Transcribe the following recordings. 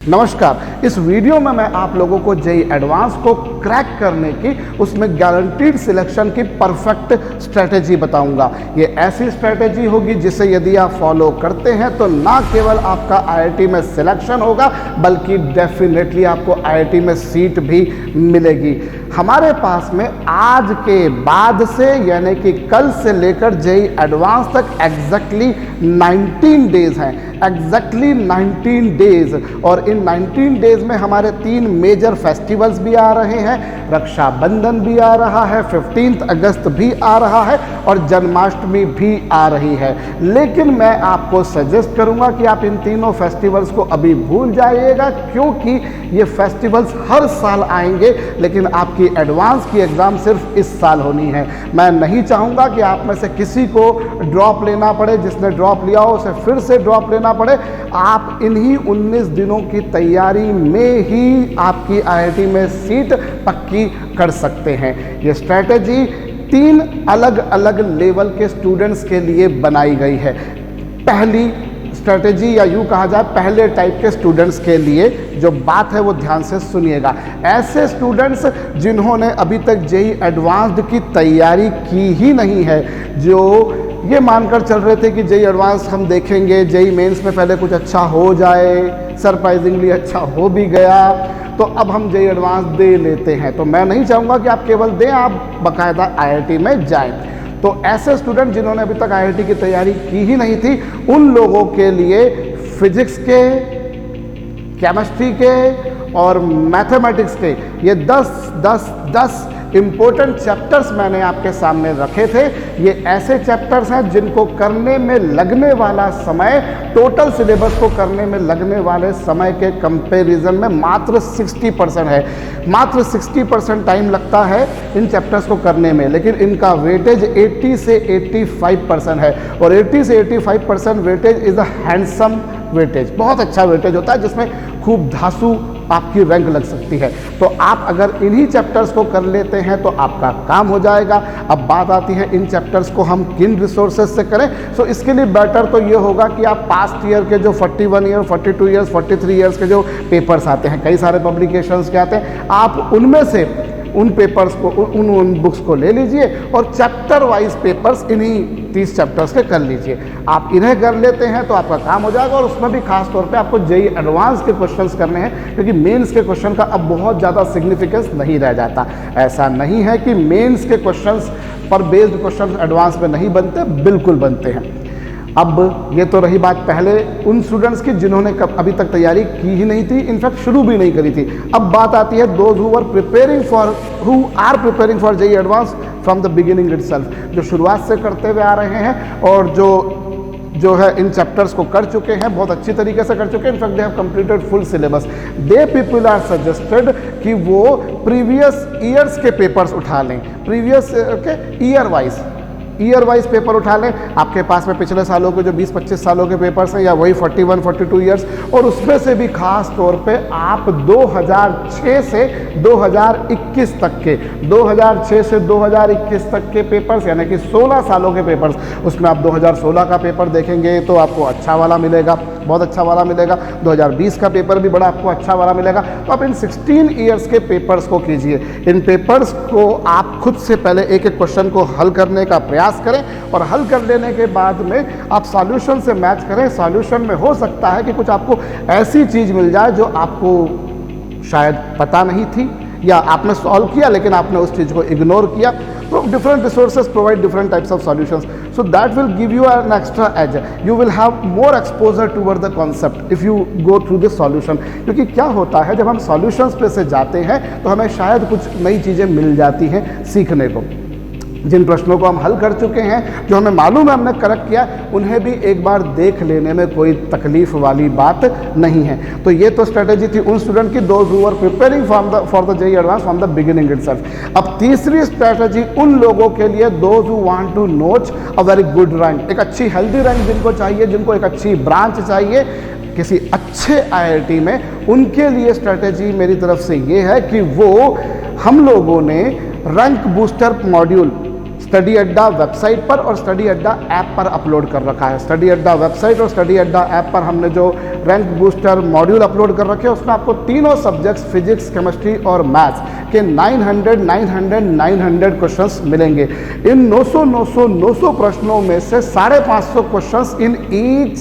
नमस्कार। इस वीडियो में मैं आप लोगों को जेईई एडवांस को क्रैक करने की, उसमें गारंटीड सिलेक्शन की परफेक्ट स्ट्रेटेजी बताऊंगा। ये ऐसी स्ट्रेटेजी होगी जिसे यदि आप फॉलो करते हैं तो ना केवल आपका आईआईटी में सिलेक्शन होगा बल्कि डेफिनेटली आपको आईआईटी में सीट भी मिलेगी। हमारे पास में आज के बाद से यानी कि कल से लेकर जेईई एडवांस तक एग्जैक्टली 19 डेज हैं, एग्जैक्टली 19 डेज। और इन 19 डेज में हमारे 3 मेजर फेस्टिवल्स भी आ रहे हैं। रक्षाबंधन भी आ रहा है, 15 अगस्त भी आ रहा है और जन्माष्टमी भी आ रही है। लेकिन मैं आपको सजेस्ट करूंगा कि आप इन तीनों फेस्टिवल्स को अभी भूल जाइएगा, क्योंकि ये फेस्टिवल्स हर साल आएंगे लेकिन आपकी एडवांस की एग्ज़ाम सिर्फ इस साल होनी है। मैं नहीं चाहूँगा कि आप में से किसी को ड्रॉप लेना पड़े, जिसने ड्रॉप लिया हो उसे फिर से ड्रॉप लेना पड़े। आप इन्हीं 19 दिनों की तैयारी में ही आपकी आईआईटी में सीट पक्की कर सकते हैं। ये स्ट्रैटेजी 3 अलग अलग लेवल के स्टूडेंट्स के लिए बनाई गई है। पहली स्ट्रैटेजी या यूँ कहा जाए पहले टाइप के स्टूडेंट्स के लिए जो बात है वो ध्यान से सुनिएगा। ऐसे स्टूडेंट्स जिन्होंने अभी तक जेईई एडवांस्ड की तैयारी की ही नहीं है, जो ये मानकर चल रहे थे कि जेईई एडवांस हम देखेंगे, जेईई मेंस में पहले कुछ अच्छा हो जाए, सरप्राइजिंगली अच्छा हो भी गया तो अब हम जेईई एडवांस दे लेते हैं। तो मैं नहीं चाहूँगा कि आप केवल दें, आप बाकायदा आईआईटी में जाएं। तो ऐसे स्टूडेंट जिन्होंने अभी तक आईआईटी की तैयारी की ही नहीं थी, उन लोगों के लिए फिजिक्स के, केमिस्ट्री के और मैथमेटिक्स के ये 10 इम्पोर्टेंट चैप्टर्स मैंने आपके सामने रखे थे। ये ऐसे चैप्टर्स हैं जिनको करने में लगने वाला समय, टोटल सिलेबस को करने में लगने वाले समय के कंपैरिजन में मात्र 60% है। मात्र 60% टाइम लगता है इन चैप्टर्स को करने में, लेकिन इनका वेटेज 80 से 85% है। और 80 से 85% weightage is a handsome weightage, बहुत अच्छा वेटेज होता है जिसमें खूब धांसू आपकी रैंक लग सकती है। तो आप अगर इन्हीं चैप्टर्स को कर लेते हैं तो आपका काम हो जाएगा। अब बात आती है इन चैप्टर्स को हम किन रिसोर्सेज से करें। सो इसके लिए बेटर तो ये होगा कि आप पास्ट ईयर के जो 41 ईयर, 42 ईयर्स, 43 ईयर्स के जो पेपर्स आते हैं, कई सारे पब्लिकेशंस के आते हैं, आप उनमें से उन पेपर्स को, उन बुक्स को ले लीजिए और चैप्टर वाइज पेपर्स इन्हीं 30 चैप्टर्स के कर लीजिए। आप इन्हें कर लेते हैं तो आपका काम हो जाएगा। और उसमें भी खास तौर पे आपको जेईई एडवांस के क्वेश्चंस करने हैं, क्योंकि मेंस के क्वेश्चन का अब बहुत ज़्यादा सिग्निफिकेंस नहीं रह जाता। ऐसा नहीं है कि मेंस के क्वेश्चंस पर बेस्ड क्वेश्चंस एडवांस में नहीं बनते, बिल्कुल बनते हैं। अब ये तो रही बात पहले उन स्टूडेंट्स की जिन्होंने अभी तक तैयारी की ही नहीं थी, इनफैक्ट शुरू भी नहीं करी थी। अब बात आती है those who are preparing for JEE advance from the beginning itself, जो शुरुआत से करते हुए आ रहे हैं और जो है इन चैप्टर्स को कर चुके हैं, बहुत अच्छी तरीके से कर चुके हैं। In fact they have completed full syllabus. They people are suggested कि वो प्रीवियस ईयर्स के पेपर्स उठा लें, प्रीवियस के ईयर वाइज पेपर उठा लें। आपके पास में पिछले सालों के जो 20-25 सालों के पेपर्स हैं या वही 41-42 ईयर्स, और उसमें से भी खास तौर पे आप 2006 से 2021 तक के 2006 से 2021 तक के पेपर्स यानी कि 16 सालों के पेपर्स, उसमें आप 2016 का पेपर देखेंगे तो आपको अच्छा वाला मिलेगा, बहुत अच्छा वाला मिलेगा। 2020 का पेपर भी बड़ा आपको अच्छा वाला मिलेगा। तो आप इन 16 ईयर्स के पेपर्स को कीजिए। इन पेपर्स को आप खुद से पहले एक एक क्वेश्चन को हल करने का प्रयास करें और हल कर लेने के बाद में आप सॉल्यूशन से मैच करें। सॉल्यूशन में हो सकता है कि कुछ आपको ऐसी चीज़ मिल जाए जो आपको शायद पता नहीं थी, या आपने सॉल्व किया लेकिन आपने उस चीज़ को इग्नोर किया। तो different resources provide different types of solutions, so that will give you an extra edge. You will have more exposure toward the concept if you go through this solution. क्योंकि क्या होता है, जब हम सॉल्यूशंस पे से जाते हैं तो हमें शायद कुछ नई चीज़ें मिल जाती हैं सीखने को। जिन प्रश्नों को हम हल कर चुके हैं, जो हमें मालूम है हमने करेक्ट किया, उन्हें भी एक बार देख लेने में कोई तकलीफ वाली बात नहीं है। तो ये तो स्ट्रेटेजी थी उन स्टूडेंट की, those who are preparing for the JEE advance from the beginning itself. अब तीसरी स्ट्रेटेजी उन लोगों के लिए, दोज हु वांट टू नोच अ वेरी गुड रैंक, एक अच्छी हेल्दी रैंक जिनको चाहिए, जिनको एक अच्छी ब्रांच चाहिए किसी अच्छे आईआईटी में, उनके लिए स्ट्रेटेजी मेरी तरफ से ये है कि वो हम लोगों ने रैंक बूस्टर मॉड्यूल स्टडी अड्डा वेबसाइट पर और स्टडी अड्डा ऐप पर अपलोड कर रखा है। स्टडी अड्डा वेबसाइट और स्टडी अड्डा ऐप पर हमने जो रैंक बूस्टर मॉड्यूल अपलोड कर रखे हैं उसमें आपको तीनों सब्जेक्ट्स फिजिक्स, केमिस्ट्री और मैथ्स के 900 क्वेश्चंस मिलेंगे। इन 900 प्रश्नों में से 550 questions in each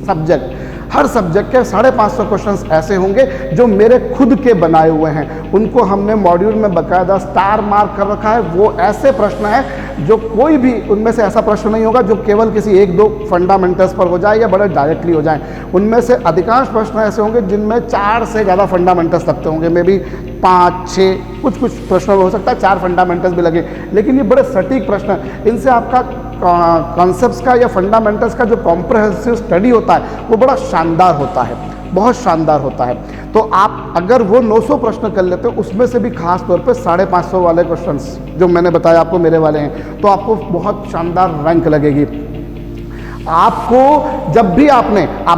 subject, her subject के 550 क्वेश्चंस ऐसे होंगे जो मेरे खुद के बनाए हुए हैं। उनको हमने मॉड्यूल में बाकायदा स्टार मार्क कर रखा है। वो ऐसे प्रश्न हैं जो कोई भी उनमें से ऐसा प्रश्न नहीं होगा जो केवल किसी 1-2 फंडामेंटल्स पर हो जाए या बड़े डायरेक्टली हो जाए। उनमें से अधिकांश प्रश्न ऐसे होंगे जिनमें 4 से ज़्यादा फंडामेंटल्स लगते होंगे, मे बी 5-6, कुछ प्रश्नों में हो सकता है 4 फंडामेंटल्स भी लगे, लेकिन ये बड़े सटीक प्रश्न हैं। इनसे आपका कॉन्सेप्ट्स का या फंडामेंटल्स का जो कॉम्प्रहेंसिव स्टडी होता है वो बड़ा शानदार होता है, बहुत शानदार होता है। तो आप अगर वो 900 प्रश्न कर लेते हो, उसमें से भी खास तौर पे 550 वाले क्वेश्चंस जो मैंने बताया आपको मेरे वाले हैं, तो आपको बहुत शानदार रैंक लगेगी। आपको जब भी आप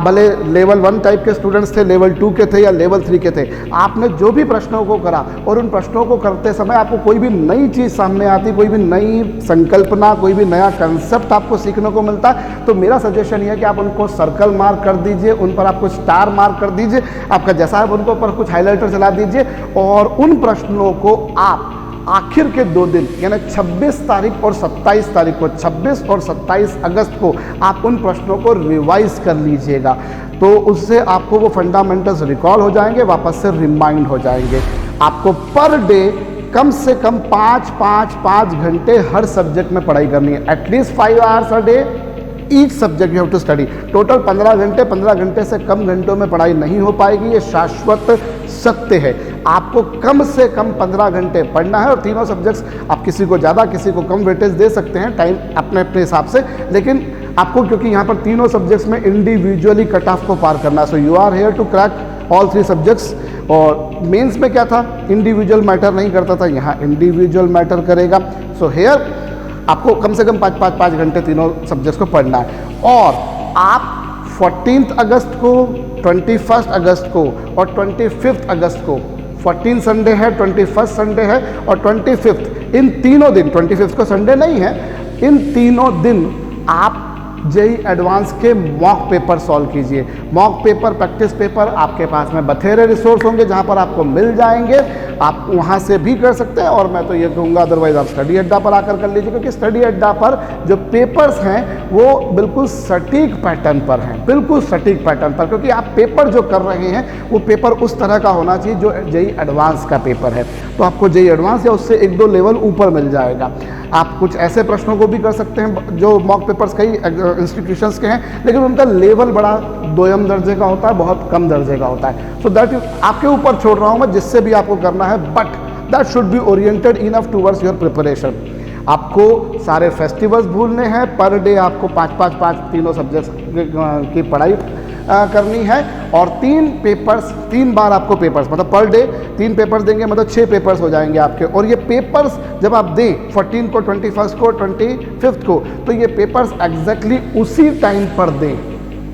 भले लेवल 1 टाइप के स्टूडेंट्स थे, लेवल 2 के थे या लेवल 3 के थे, आपने जो भी प्रश्नों को करा और उन प्रश्नों को करते समय आपको कोई भी नई चीज़ सामने आती, कोई भी नई संकल्पना, कोई भी नया कंसेप्ट आपको सीखने को मिलता है, तो मेरा सजेशन ये है कि आप उनको सर्कल मार्क कर दीजिए, उन पर आप कुछ स्टार मार्क कर दीजिए, आपका जैसा है उनको पर कुछ हाईलाइटर चला दीजिए और उन प्रश्नों को आप आखिर के 2 दिन यानी 26 तारीख और 27 तारीख को, 26 और 27 अगस्त को आप उन प्रश्नों को रिवाइज कर लीजिएगा। तो उससे आपको वो फंडामेंटल्स रिकॉल हो जाएंगे, वापस से रिमाइंड हो जाएंगे। आपको पर डे कम से कम 5 घंटे हर सब्जेक्ट में पढ़ाई करनी है। At least 5 hours a day each subject you have to study. Total 15 घंटे से कम घंटों में पढ़ाई नहीं हो पाएगी, ये शाश्वत सत्य है। आपको कम से कम 15 घंटे पढ़ना है और तीनों सब्जेक्ट्स आप किसी को ज़्यादा किसी को कम वेटेज दे सकते हैं टाइम अपने अपने हिसाब से, लेकिन आपको क्योंकि यहाँ पर तीनों सब्जेक्ट्स में इंडिविजुअली कट ऑफ को पार करना है। So you are here to crack all 3 subjects. और मेंस में क्या था, इंडिविजुअल मैटर नहीं करता था, यहाँ इंडिविजुअल मैटर करेगा। सो हेयर आपको कम से कम 5 घंटे तीनों सब्जेक्ट्स को पढ़ना है। और आप 14 अगस्त को, 21 अगस्त को और 25 अगस्त को, 14 संडे है, 21 संडे है और 25, इन तीनों दिन, 25 को संडे नहीं है, इन तीनों दिन आप जेईई एडवांस के मॉक पेपर सॉल्व कीजिए। मॉक पेपर, प्रैक्टिस पेपर आपके पास में बथेरे रिसोर्स होंगे जहां पर आपको मिल जाएंगे, आप वहां से भी कर सकते हैं। और मैं तो ये कहूँगा अदरवाइज आप स्टडी अड्डा पर आकर कर लीजिए, क्योंकि स्टडी अड्डा पर जो पेपर्स हैं वो बिल्कुल सटीक पैटर्न पर हैं, बिल्कुल सटीक पैटर्न पर, क्योंकि आप पेपर जो कर रहे हैं वो पेपर उस तरह का होना चाहिए जो जेईई एडवांस का पेपर है। तो आपको जेईई एडवांस या उससे 1-2 लेवल ऊपर मिल जाएगा। आप कुछ ऐसे प्रश्नों को भी कर सकते हैं जो मॉक पेपर्स कई इंस्टीट्यूशंस के हैं, लेकिन उनका लेवल बड़ा 2ym दर्जे का होता है, बहुत कम दर्जे का होता है। सो दैट आपके ऊपर छोड़ रहा हूँ मैं, जिससे भी आपको करना है, but that should be oriented enough towards your preparation. आपको सारे फेस्टिवल्स भूलने हैं, पर डे आपको 5 तीनों सब्जेक्ट्स की पढ़ाई करनी है और 3 बार आपको पेपर्स, मतलब पर डे 3 पेपर्स देंगे, मतलब 6 पेपर्स हो जाएंगे आपके। और ये पेपर्स जब आप दें 14 को, 21 को, 25 को, तो ये पेपर्स एग्जैक्टली उसी टाइम पर दें।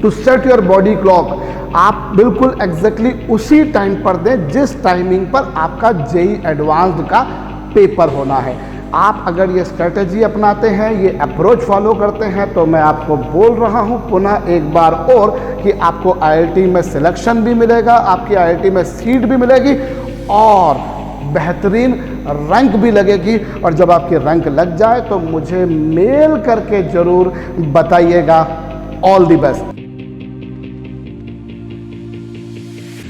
To set your body clock, आप बिल्कुल एग्जैक्टली उसी टाइम पर दें जिस टाइमिंग पर आपका जेईई एडवांस्ड का पेपर होना है। आप अगर ये स्ट्रेटजी अपनाते हैं, ये अप्रोच फॉलो करते हैं, तो मैं आपको बोल रहा हूँ पुनः एक बार और कि आपको आईआईटी में सिलेक्शन भी मिलेगा, आपकी आईआईटी में सीट भी मिलेगी और बेहतरीन रैंक भी लगेगी। और जब आपकी रैंक लग जाए तो मुझे मेल करके ज़रूर बताइएगा। All the best.